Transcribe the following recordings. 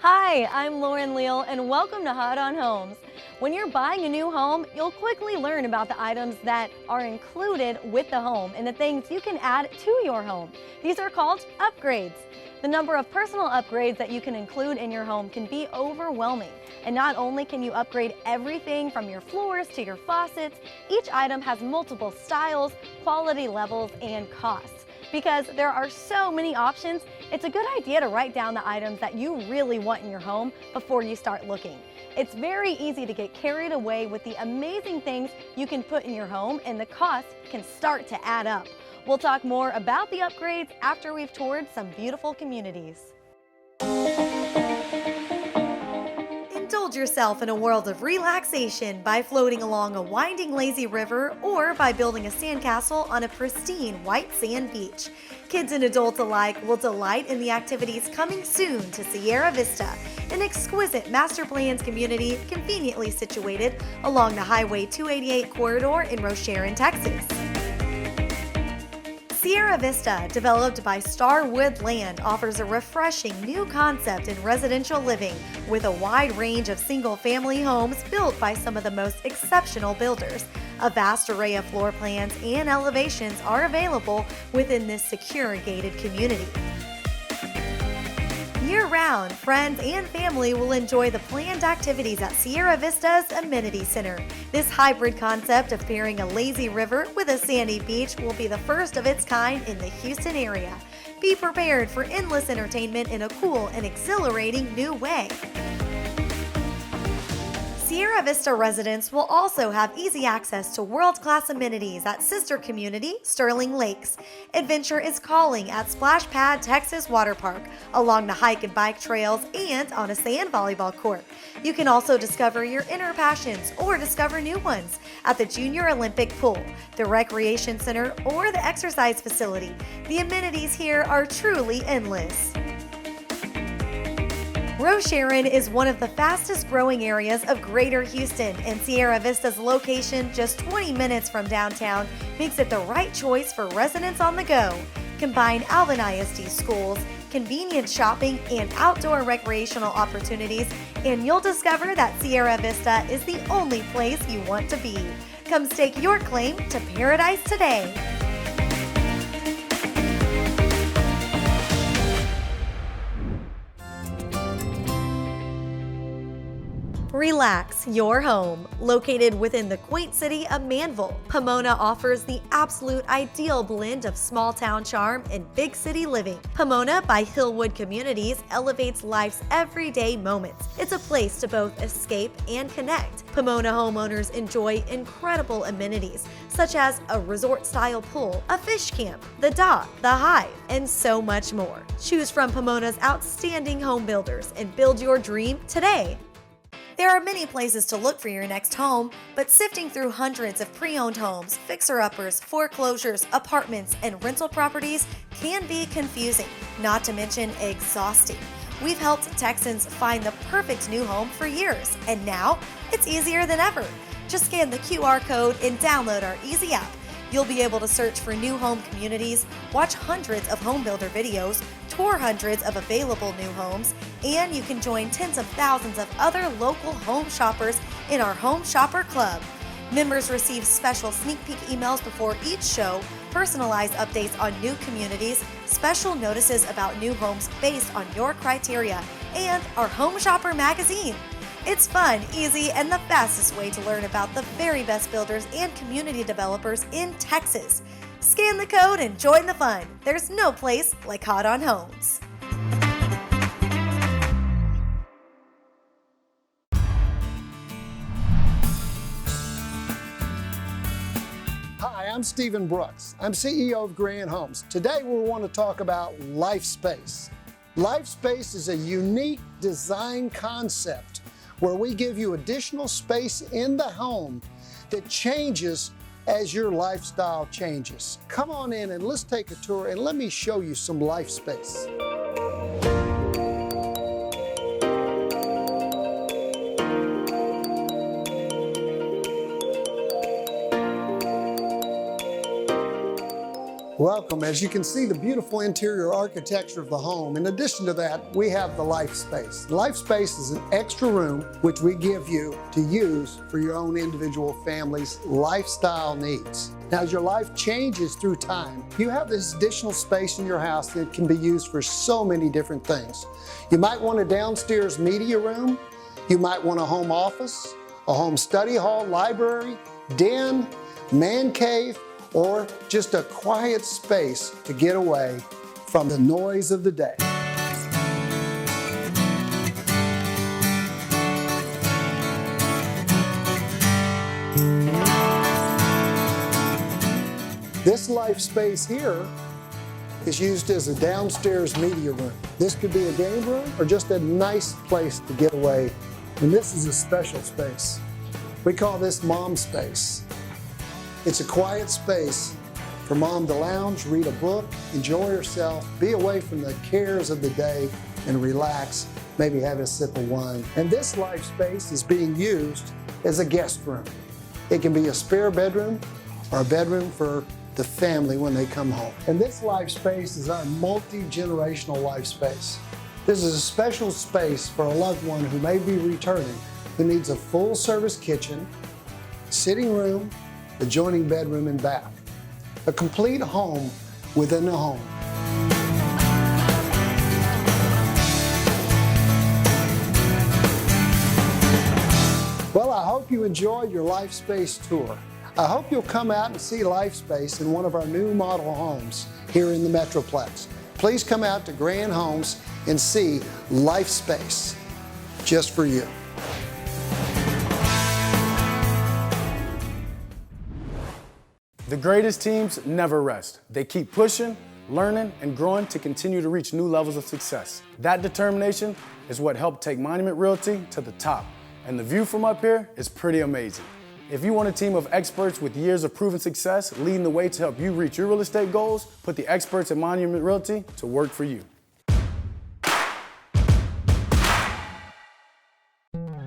Hi, I'm Lauren Leal and welcome to Hot on Homes. When you're buying a new home, you'll quickly learn about the items that are included with the home and the things you can add to your home. These are called upgrades. The number of personal upgrades that you can include in your home can be overwhelming. And not only can you upgrade everything from your floors to your faucets, each item has multiple styles, quality levels, and costs. Because there are so many options, it's a good idea to write down the items that you really want in your home before you start looking. It's very easy to get carried away with the amazing things you can put in your home, and the cost can start to add up. We'll talk more about the upgrades after we've toured some beautiful communities. Indulge yourself in a world of relaxation by floating along a winding lazy river or by building a sandcastle on a pristine white sand beach. Kids and adults alike will delight in the activities coming soon to Sierra Vista, an exquisite master planned community conveniently situated along the Highway 288 corridor in Rocheron, Texas. Sierra Vista, developed by Starwood Land, offers a refreshing new concept in residential living with a wide range of single-family homes built by some of the most exceptional builders. A vast array of floor plans and elevations are available within this secure gated community. Year-round, friends and family will enjoy the planned activities at Sierra Vista's Amenity Center. This hybrid concept of pairing a lazy river with a sandy beach will be the first of its kind in the Houston area. Be prepared for endless entertainment in a cool and exhilarating new way. Sierra Vista residents will also have easy access to world-class amenities at sister community Sterling Lakes. Adventure is calling at Splash Pad Texas Water Park, along the hike and bike trails, and on a sand volleyball court. You can also discover your inner passions or discover new ones at the Junior Olympic Pool, the Recreation Center, or the exercise facility. The amenities here are truly endless. Rocheron is one of the fastest growing areas of Greater Houston, and Sierra Vista's location just 20 minutes from downtown makes it the right choice for residents on the go. Combine Alvin ISD schools, convenient shopping, and outdoor recreational opportunities, and you'll discover that Sierra Vista is the only place you want to be. Come stake your claim to paradise today. Relax your home. Located within the quaint city of Manville, Pomona offers the absolute ideal blend of small town charm and big city living. Pomona by Hillwood Communities elevates life's everyday moments. It's a place to both escape and connect. Pomona homeowners enjoy incredible amenities such as a resort-style pool, a fish camp, the dock, the hive, and so much more. Choose from Pomona's outstanding home builders and build your dream today. There are many places to look for your next home, but sifting through hundreds of pre-owned homes, fixer-uppers, foreclosures, apartments, and rental properties can be confusing, not to mention exhausting. We've helped Texans find the perfect new home for years, and now it's easier than ever. Just scan the QR code and download our easy app. You'll be able to search for new home communities, watch hundreds of home builder videos, tour hundreds of available new homes, and you can join tens of thousands of other local home shoppers in our Home Shopper Club. Members receive special sneak peek emails before each show, personalized updates on new communities, special notices about new homes based on your criteria, and our Home Shopper magazine. It's fun, easy, and the fastest way to learn about the very best builders and community developers in Texas. Scan the code and join the fun. There's no place like Hot on Homes. Hi, I'm Stephen Brooks. I'm CEO of Grand Homes. Today we want to talk about life space. Life space is a unique design concept where we give you additional space in the home that changes as your lifestyle changes. Come on in and let's take a tour and let me show you some life space. Welcome. As you can see, the beautiful interior architecture of the home. In addition to that, we have the life space. Life space is an extra room which we give you to use for your own individual family's lifestyle needs. Now, as your life changes through time, you have this additional space in your house that can be used for so many different things. You might want a downstairs media room. You might want a home office, a home study hall, library, den, man cave, or just a quiet space to get away from the noise of the day. This life space here is used as a downstairs media room. This could be a game room or just a nice place to get away. And this is a special space. We call this mom space. It's a quiet space for mom to lounge, read a book, enjoy herself, be away from the cares of the day and relax, maybe have a sip of wine. And this life space is being used as a guest room. It can be a spare bedroom or a bedroom for the family when they come home. And this life space is our multi-generational life space. This is a special space for a loved one who may be returning, who needs a full-service kitchen, sitting room, adjoining bedroom and bath. A complete home within a home. Well, I hope you enjoyed your Life Space tour. I hope you'll come out and see Life Space in one of our new model homes here in the Metroplex. Please come out to Grand Homes and see Life Space just for you. The greatest teams never rest. They keep pushing, learning, and growing to continue to reach new levels of success. That determination is what helped take Monument Realty to the top. And the view from up here is pretty amazing. If you want a team of experts with years of proven success leading the way to help you reach your real estate goals, put the experts at Monument Realty to work for you.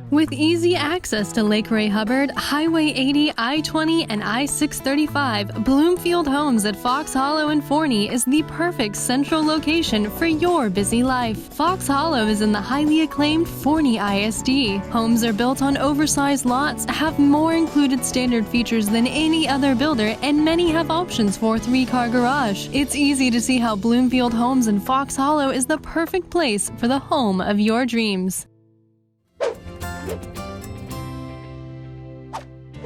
With easy access to Lake Ray Hubbard, Highway 80, I-20, and I-635, Bloomfield Homes at Fox Hollow and Forney is the perfect central location for your busy life. Fox Hollow is in the highly acclaimed Forney ISD. Homes are built on oversized lots, have more included standard features than any other builder, and many have options for 3-car garage. It's easy to see how Bloomfield Homes in Fox Hollow is the perfect place for the home of your dreams.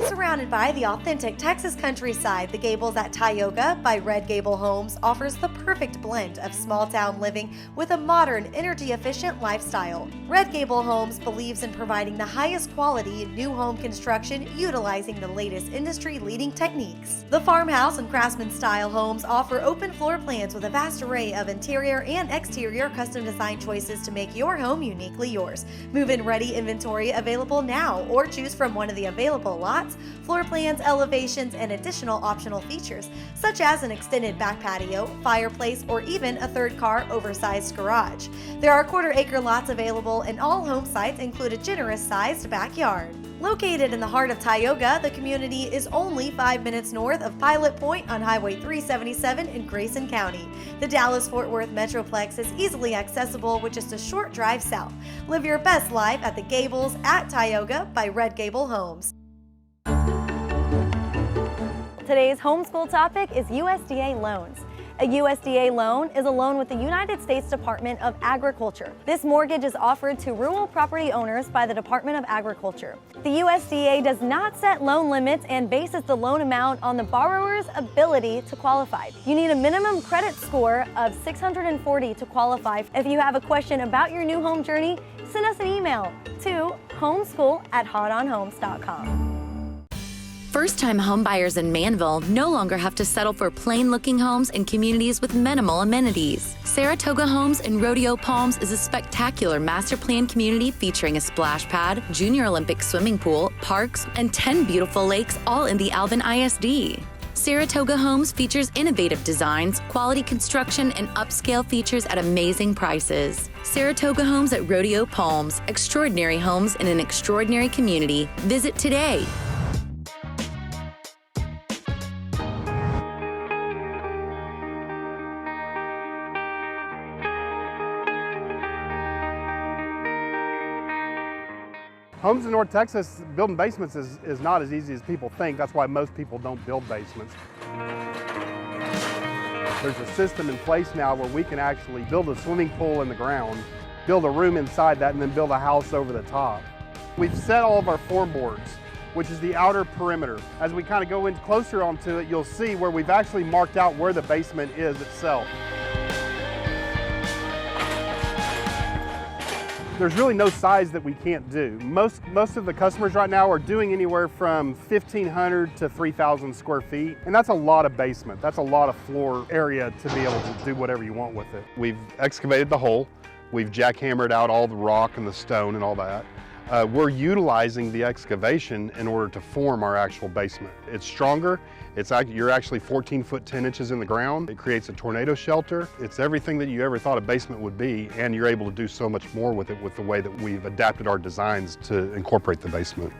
Surrounded by the authentic Texas countryside, the Gables at Tioga by Red Gable Homes offers the perfect blend of small-town living with a modern, energy-efficient lifestyle. Red Gable Homes believes in providing the highest quality new home construction utilizing the latest industry-leading techniques. The farmhouse and craftsman-style homes offer open floor plans with a vast array of interior and exterior custom design choices to make your home uniquely yours. Move-in ready inventory available now, or choose from one of the available lots, floor plans, elevations, and additional optional features, such as an extended back patio, fireplace, or even a 3rd-car oversized garage. There are quarter-acre lots available, and all home sites include a generous-sized backyard. Located in the heart of Tioga, the community is only 5 minutes north of Pilot Point on Highway 377 in Grayson County. The Dallas-Fort Worth Metroplex is easily accessible with just a short drive south. Live your best life at the Gables at Tioga by Red Gable Homes. Today's homeschool topic is USDA loans. A USDA loan is a loan with the United States Department of Agriculture. This mortgage is offered to rural property owners by the Department of Agriculture. The USDA does not set loan limits and bases the loan amount on the borrower's ability to qualify. You need a minimum credit score of 640 to qualify. If you have a question about your new home journey, send us an email to homeschool@hotonhomes.com. First-time homebuyers in Manville no longer have to settle for plain-looking homes in communities with minimal amenities. Saratoga Homes in Rodeo Palms is a spectacular master-planned community featuring a splash pad, junior Olympic swimming pool, parks, and 10 beautiful lakes, all in the Alvin ISD. Saratoga Homes features innovative designs, quality construction, and upscale features at amazing prices. Saratoga Homes at Rodeo Palms, extraordinary homes in an extraordinary community. Visit today. Homes in North Texas, building basements is not as easy as people think. That's why most people don't build basements. There's a system in place now where we can actually build a swimming pool in the ground, build a room inside that, and then build a house over the top. We've set all of our form boards, which is the outer perimeter. As we kind of go in closer onto it, you'll see where we've actually marked out where the basement is itself. There's really no size that we can't do. Most of the customers right now are doing anywhere from 1,500 to 3,000 square feet, and that's a lot of basement. That's a lot of floor area to be able to do whatever you want with it. We've excavated the hole. We've jackhammered out all the rock and the stone and all that. We're utilizing the excavation in order to form our actual basement. It's stronger. You're actually 14 foot 10 inches in the ground. It creates a tornado shelter. It's everything that you ever thought a basement would be, and you're able to do so much more with it with the way that we've adapted our designs to incorporate the basement.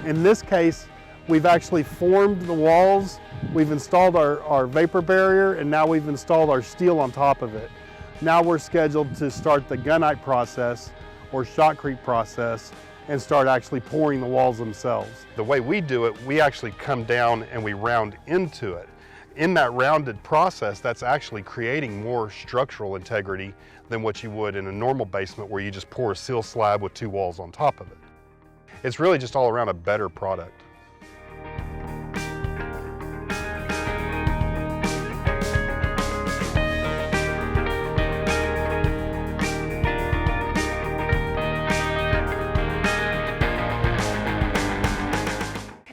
In this case, we've actually formed the walls. We've installed our vapor barrier, and now we've installed our steel on top of it. Now we're scheduled to start the gunite process or shotcrete process and start actually pouring the walls themselves. The way we do it, we actually come down and we round into it. In that rounded process, that's actually creating more structural integrity than what you would in a normal basement where you just pour a seal slab with 2 walls on top of it. It's really just all around a better product.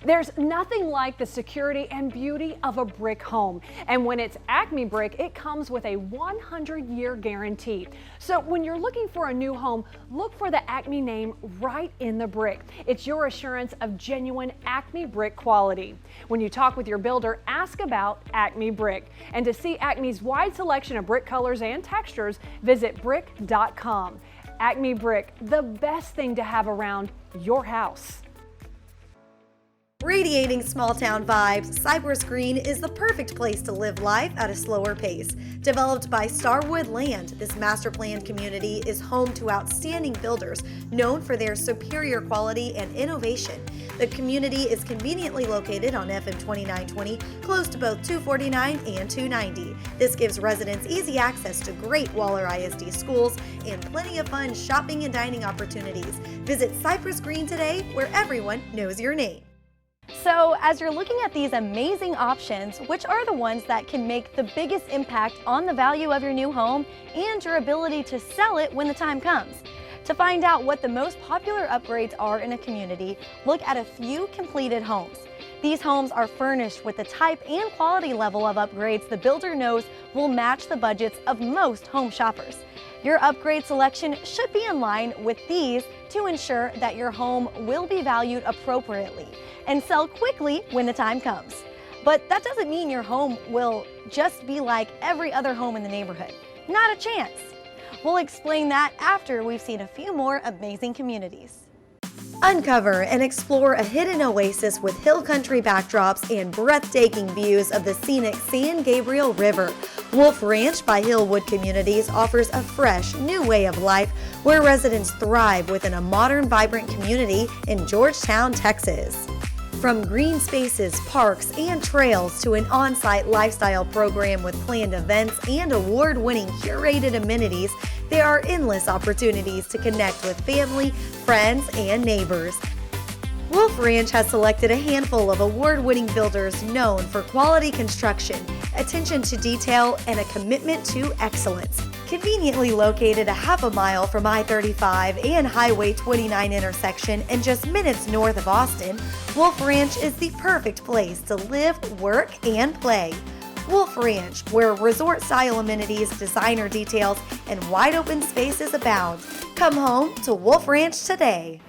There's nothing like the security and beauty of a brick home. And when it's Acme Brick, it comes with a 100-year guarantee. So when you're looking for a new home, look for the Acme name right in the brick. It's your assurance of genuine Acme Brick quality. When you talk with your builder, ask about Acme Brick. And to see Acme's wide selection of brick colors and textures, visit brick.com. Acme Brick, the best thing to have around your house. Radiating small-town vibes, Cypress Green is the perfect place to live life at a slower pace. Developed by Starwood Land, this master-planned community is home to outstanding builders known for their superior quality and innovation. The community is conveniently located on FM 2920, close to both 249 and 290. This gives residents easy access to great Waller ISD schools and plenty of fun shopping and dining opportunities. Visit Cypress Green today, where everyone knows your name. So as you're looking at these amazing options, which are the ones that can make the biggest impact on the value of your new home and your ability to sell it when the time comes? To find out what the most popular upgrades are in a community, look at a few completed homes. These homes are furnished with the type and quality level of upgrades the builder knows will match the budgets of most home shoppers. Your upgrade selection should be in line with these to ensure that your home will be valued appropriately and sell quickly when the time comes. But that doesn't mean your home will just be like every other home in the neighborhood. Not a chance. We'll explain that after we've seen a few more amazing communities. Uncover and explore a hidden oasis with hill country backdrops and breathtaking views of the scenic San Gabriel River. Wolf Ranch by Hillwood Communities offers a fresh, new way of life where residents thrive within a modern, vibrant community in Georgetown, Texas. From green spaces, parks, and trails to an on-site lifestyle program with planned events and award-winning curated amenities, there are endless opportunities to connect with family, friends, and neighbors. Wolf Ranch has selected a handful of award-winning builders known for quality construction, attention to detail, and a commitment to excellence. Conveniently located a half a mile from I-35 and Highway 29 intersection and just minutes north of Austin, Wolf Ranch is the perfect place to live, work, and play. Wolf Ranch, where resort-style amenities, designer details, and wide-open spaces abound. Come home to Wolf Ranch today.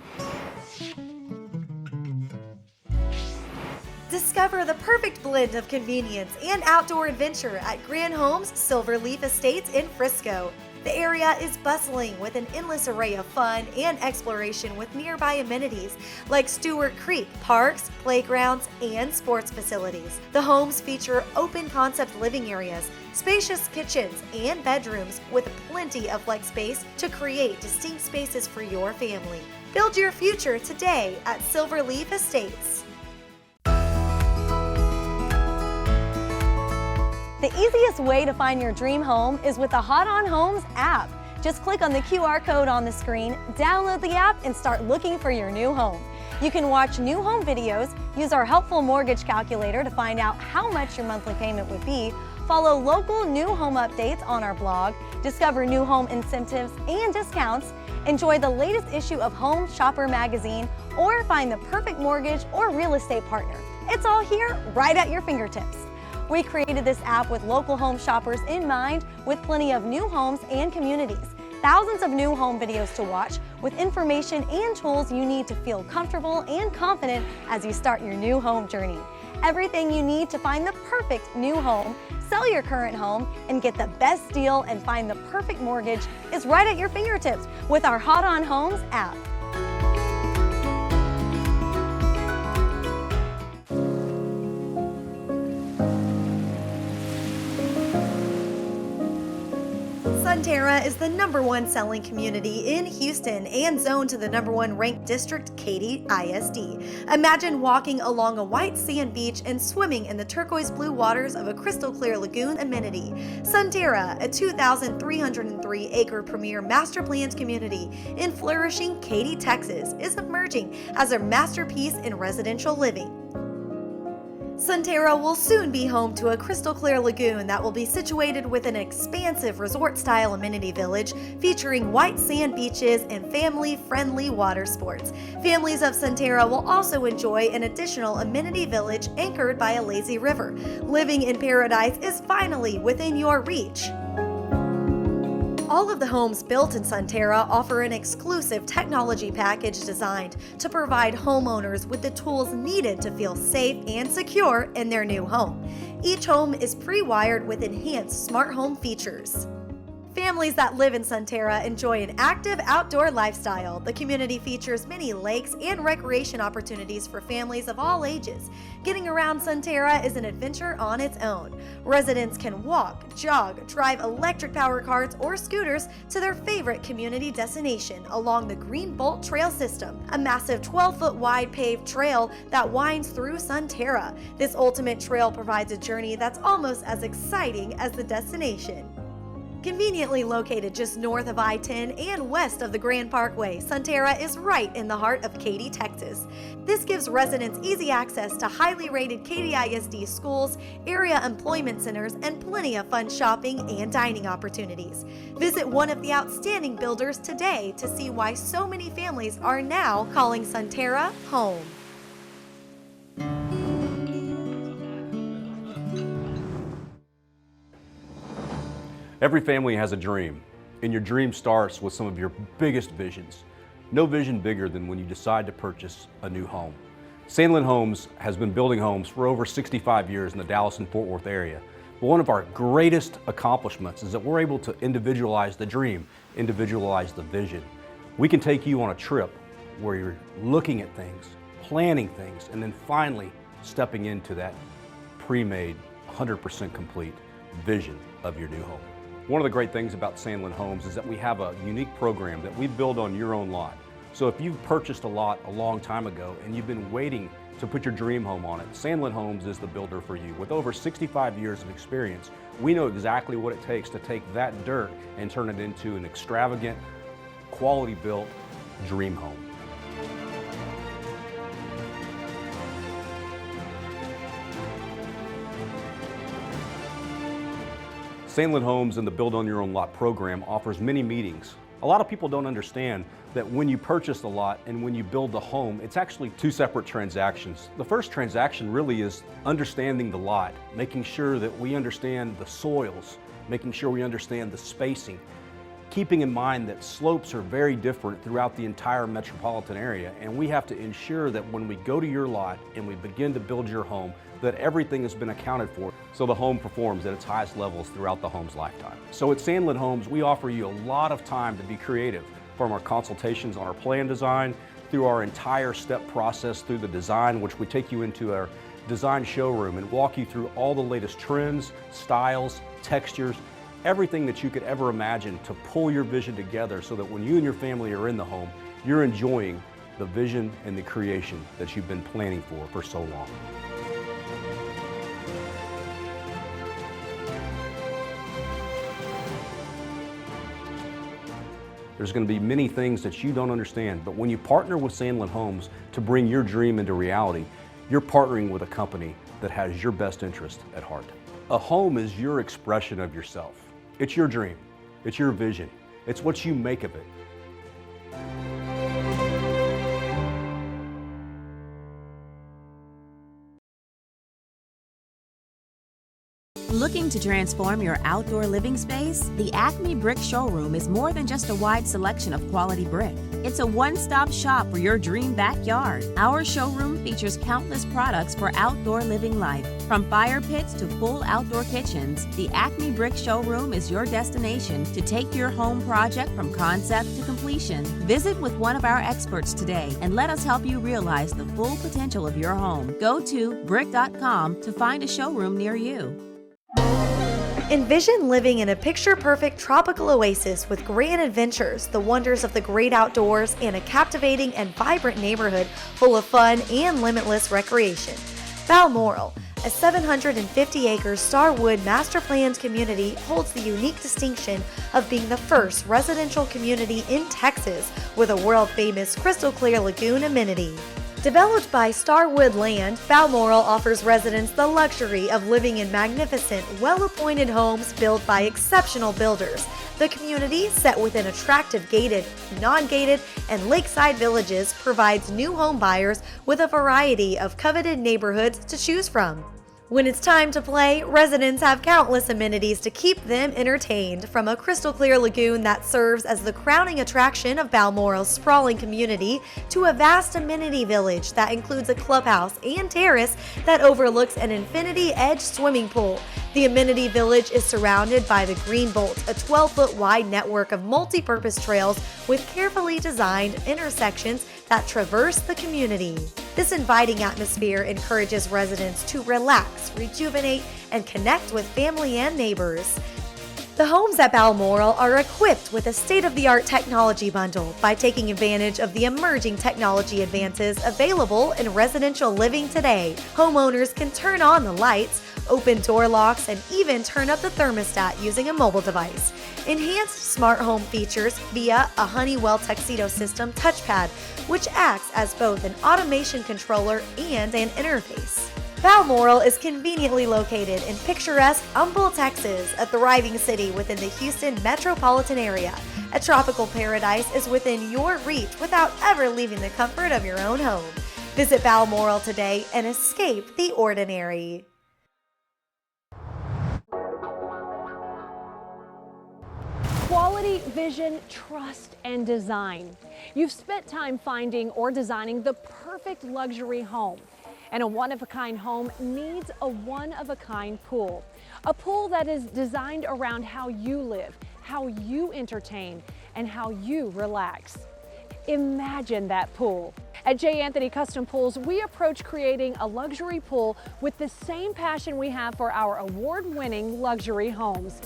Discover the perfect blend of convenience and outdoor adventure at Grand Homes Silverleaf Estates in Frisco. The area is bustling with an endless array of fun and exploration with nearby amenities like Stewart Creek, parks, playgrounds, and sports facilities. The homes feature open concept living areas, spacious kitchens, and bedrooms with plenty of flex space to create distinct spaces for your family. Build your future today at Silverleaf Estates. The easiest way to find your dream home is with the Hot on Homes app. Just click on the QR code on the screen, download the app, and start looking for your new home. You can watch new home videos, use our helpful mortgage calculator to find out how much your monthly payment would be, follow local new home updates on our blog, discover new home incentives and discounts, enjoy the latest issue of Home Shopper magazine, or find the perfect mortgage or real estate partner. It's all here right at your fingertips. We created this app with local home shoppers in mind, with plenty of new homes and communities. Thousands of new home videos to watch with information and tools you need to feel comfortable and confident as you start your new home journey. Everything you need to find the perfect new home, sell your current home, and get the best deal and find the perfect mortgage is right at your fingertips with our Hot on Homes app. Sunterra is the #1 selling community in Houston and zoned to the #1 ranked district, Katy ISD. Imagine walking along a white sand beach and swimming in the turquoise blue waters of a crystal clear lagoon amenity. Sunterra, a 2,303-acre premier master planned community in flourishing Katy, Texas, is emerging as a masterpiece in residential living. Sunterra will soon be home to a crystal clear lagoon that will be situated with an expansive resort-style amenity village featuring white sand beaches and family-friendly water sports. Families of Sunterra will also enjoy an additional amenity village anchored by a lazy river. Living in paradise is finally within your reach. All of the homes built in Sunterra offer an exclusive technology package designed to provide homeowners with the tools needed to feel safe and secure in their new home. Each home is pre-wired with enhanced smart home features. Families that live in Sunterra enjoy an active outdoor lifestyle. The community features many lakes and recreation opportunities for families of all ages. Getting around Sunterra is an adventure on its own. Residents can walk, jog, drive electric power carts or scooters to their favorite community destination along the Green Bolt Trail system, a massive 12-foot wide paved trail that winds through Sunterra. This ultimate trail provides a journey that's almost as exciting as the destination. Conveniently located just north of I-10 and west of the Grand Parkway, Sunterra is right in the heart of Katy, Texas. This gives residents easy access to highly rated Katy ISD schools, area employment centers, and plenty of fun shopping and dining opportunities. Visit one of the outstanding builders today to see why so many families are now calling Sunterra home. Every family has a dream, and your dream starts with some of your biggest visions. No vision bigger than when you decide to purchase a new home. Sandlin Homes has been building homes for over 65 years in the Dallas and Fort Worth area. But one of our greatest accomplishments is that we're able to individualize the dream, individualize the vision. We can take you on a trip where you're looking at things, planning things, and then finally stepping into that pre-made, 100% complete vision of your new home. One of the great things about Sandlin Homes is that we have a unique program that we build on your own lot. So if you've purchased a lot a long time ago and you've been waiting to put your dream home on it, Sandlin Homes is the builder for you. With over 65 years of experience, we know exactly what it takes to take that dirt and turn it into an extravagant, quality-built dream home. Sandlin Homes and the Build on Your Own Lot program offers many meetings. A lot of people don't understand that when you purchase the lot and when you build the home, it's actually two separate transactions. The first transaction really is understanding the lot, making sure that we understand the soils, making sure we understand the spacing, keeping in mind that slopes are very different throughout the entire metropolitan area, and we have to ensure that when we go to your lot and we begin to build your home, that everything has been accounted for. so the home performs at its highest levels throughout the home's lifetime. So at Sandlin Homes, we offer you a lot of time to be creative, from our consultations on our plan design, through our entire step process through the design, which we take you into our design showroom and walk you through all the latest trends, styles, textures, everything that you could ever imagine to pull your vision together so that when you and your family are in the home, you're enjoying the vision and the creation that you've been planning for so long. There's going to be many things that you don't understand, but when you partner with Sandlin Homes to bring your dream into reality, you're partnering with a company that has your best interest at heart. A home is your expression of yourself. It's your dream. It's your vision. It's what you make of it. Looking to transform your outdoor living space? The Acme Brick Showroom is more than just a wide selection of quality brick. It's a one-stop shop for your dream backyard. Our showroom features countless products for outdoor living life. From fire pits to full outdoor kitchens, the Acme Brick Showroom is your destination to take your home project from concept to completion. Visit with one of our experts today and let us help you realize the full potential of your home. Go to brick.com to find a showroom near you. Envision living in a picture-perfect tropical oasis with grand adventures, the wonders of the great outdoors, and a captivating and vibrant neighborhood full of fun and limitless recreation. Balmoral, a 750-acre Starwood master-planned community, holds the unique distinction of being the first residential community in Texas with a world-famous crystal-clear lagoon amenity. Developed by Starwood Land, Balmoral offers residents the luxury of living in magnificent, well-appointed homes built by exceptional builders. The community, set within attractive gated, non-gated, and lakeside villages, provides new home buyers with a variety of coveted neighborhoods to choose from. When it's time to play, residents have countless amenities to keep them entertained, from a crystal-clear lagoon that serves as the crowning attraction of Balmoral's sprawling community to a vast amenity village that includes a clubhouse and terrace that overlooks an infinity-edge swimming pool. The amenity village is surrounded by the Green Bolt, a 12-foot wide network of multi-purpose trails with carefully designed intersections that traverse the community. This inviting atmosphere encourages residents to relax, rejuvenate, and connect with family and neighbors. The homes at Balmoral are equipped with a state-of-the-art technology bundle. By taking advantage of the emerging technology advances available in residential living today, homeowners can turn on the lights, open door locks, and even turn up the thermostat using a mobile device. Enhanced smart home features via a Honeywell Tuxedo System touchpad, which acts as both an automation controller and an interface. Balmoral is conveniently located in picturesque Humble, Texas, a thriving city within the Houston metropolitan area. A tropical paradise is within your reach without ever leaving the comfort of your own home. Visit Balmoral today and escape the ordinary. Quality, vision, trust, and design. You've spent time finding or designing the perfect luxury home. And a one-of-a-kind home needs a one-of-a-kind pool. A pool that is designed around how you live, how you entertain, and how you relax. Imagine that pool. At J. Anthony Custom Pools, we approach creating a luxury pool with the same passion we have for our award-winning luxury homes.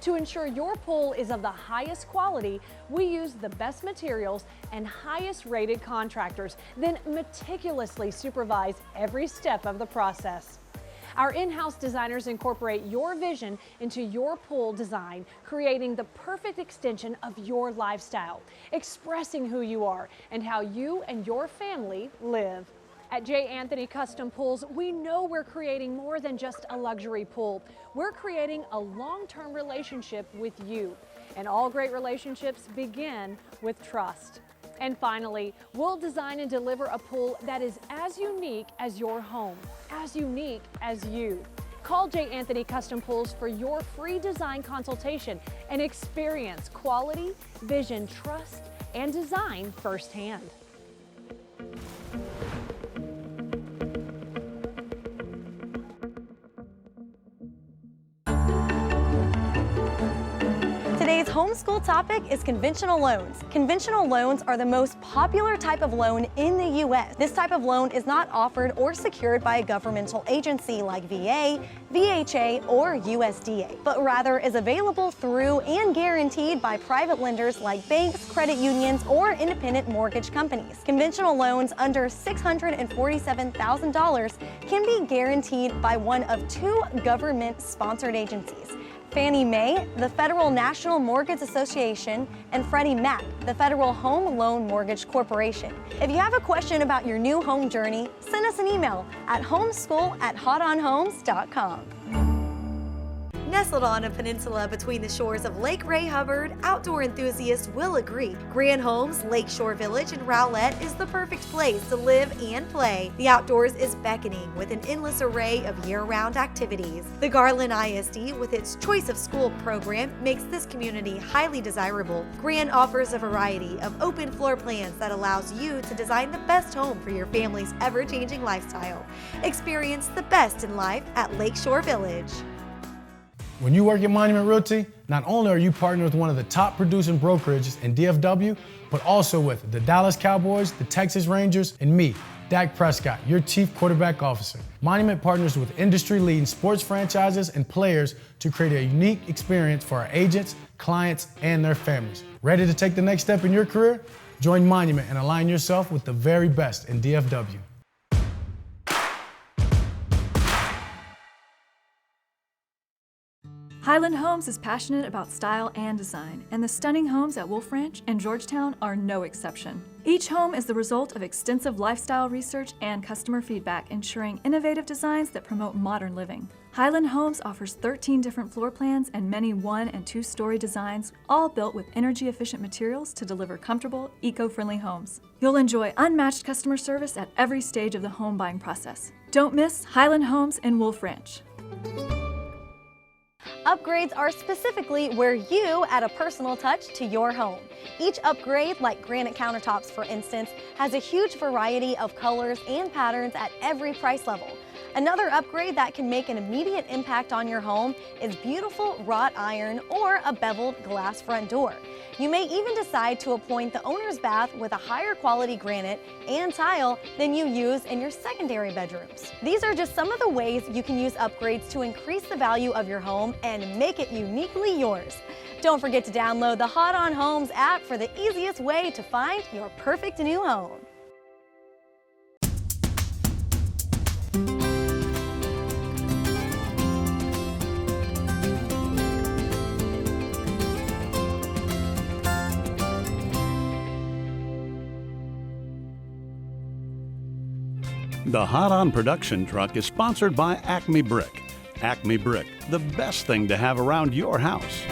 To ensure your pool is of the highest quality, we use the best materials and highest rated contractors, then meticulously supervise every step of the process. Our in-house designers incorporate your vision into your pool design, creating the perfect extension of your lifestyle, expressing who you are and how you and your family live. At J. Anthony Custom Pools, we know we're creating more than just a luxury pool. We're creating a long-term relationship with you. And all great relationships begin with trust. And finally, we'll design and deliver a pool that is as unique as your home, as unique as you. Call J. Anthony Custom Pools for your free design consultation and experience quality, vision, trust, and design firsthand. Today's homeschool topic is conventional loans. Conventional loans are the most popular type of loan in the U.S. This type of loan is not offered or secured by a governmental agency like VA, VHA, or USDA, but rather is available through and guaranteed by private lenders like banks, credit unions, or independent mortgage companies. Conventional loans under $647,000 can be guaranteed by one of two government-sponsored agencies: Fannie Mae, the Federal National Mortgage Association, and Freddie Mac, the Federal Home Loan Mortgage Corporation. If you have a question about your new home journey, send us an email at homeschool@hotonhomes.com. Nestled on a peninsula between the shores of Lake Ray Hubbard, outdoor enthusiasts will agree. Grand Homes, Lakeshore Village, and Rowlett is the perfect place to live and play. The outdoors is beckoning with an endless array of year-round activities. The Garland ISD, with its Choice of School program, makes this community highly desirable. Grand offers a variety of open floor plans that allows you to design the best home for your family's ever-changing lifestyle. Experience the best in life at Lakeshore Village. When you work at Monument Realty, not only are you partnered with one of the top producing brokerages in DFW, but also with the Dallas Cowboys, the Texas Rangers, and me, Dak Prescott, your Chief Quarterback Officer. Monument partners with industry-leading sports franchises and players to create a unique experience for our agents, clients, and their families. Ready to take the next step in your career? Join Monument and align yourself with the very best in DFW. Highland Homes is passionate about style and design, and the stunning homes at Wolf Ranch and Georgetown are no exception. Each home is the result of extensive lifestyle research and customer feedback, ensuring innovative designs that promote modern living. Highland Homes offers 13 different floor plans and many 1- and 2-story designs, all built with energy-efficient materials to deliver comfortable, eco-friendly homes. You'll enjoy unmatched customer service at every stage of the home buying process. Don't miss Highland Homes in Wolf Ranch. Upgrades are specifically where you add a personal touch to your home. Each upgrade, like granite countertops for instance, has a huge variety of colors and patterns at every price level. Another upgrade that can make an immediate impact on your home is beautiful wrought iron or a beveled glass front door. You may even decide to appoint the owner's bath with a higher quality granite and tile than you use in your secondary bedrooms. These are just some of the ways you can use upgrades to increase the value of your home and make it uniquely yours. Don't forget to download the Hot on Homes app for the easiest way to find your perfect new home. The Hot On production truck is sponsored by Acme Brick. Acme Brick, the best thing to have around your house.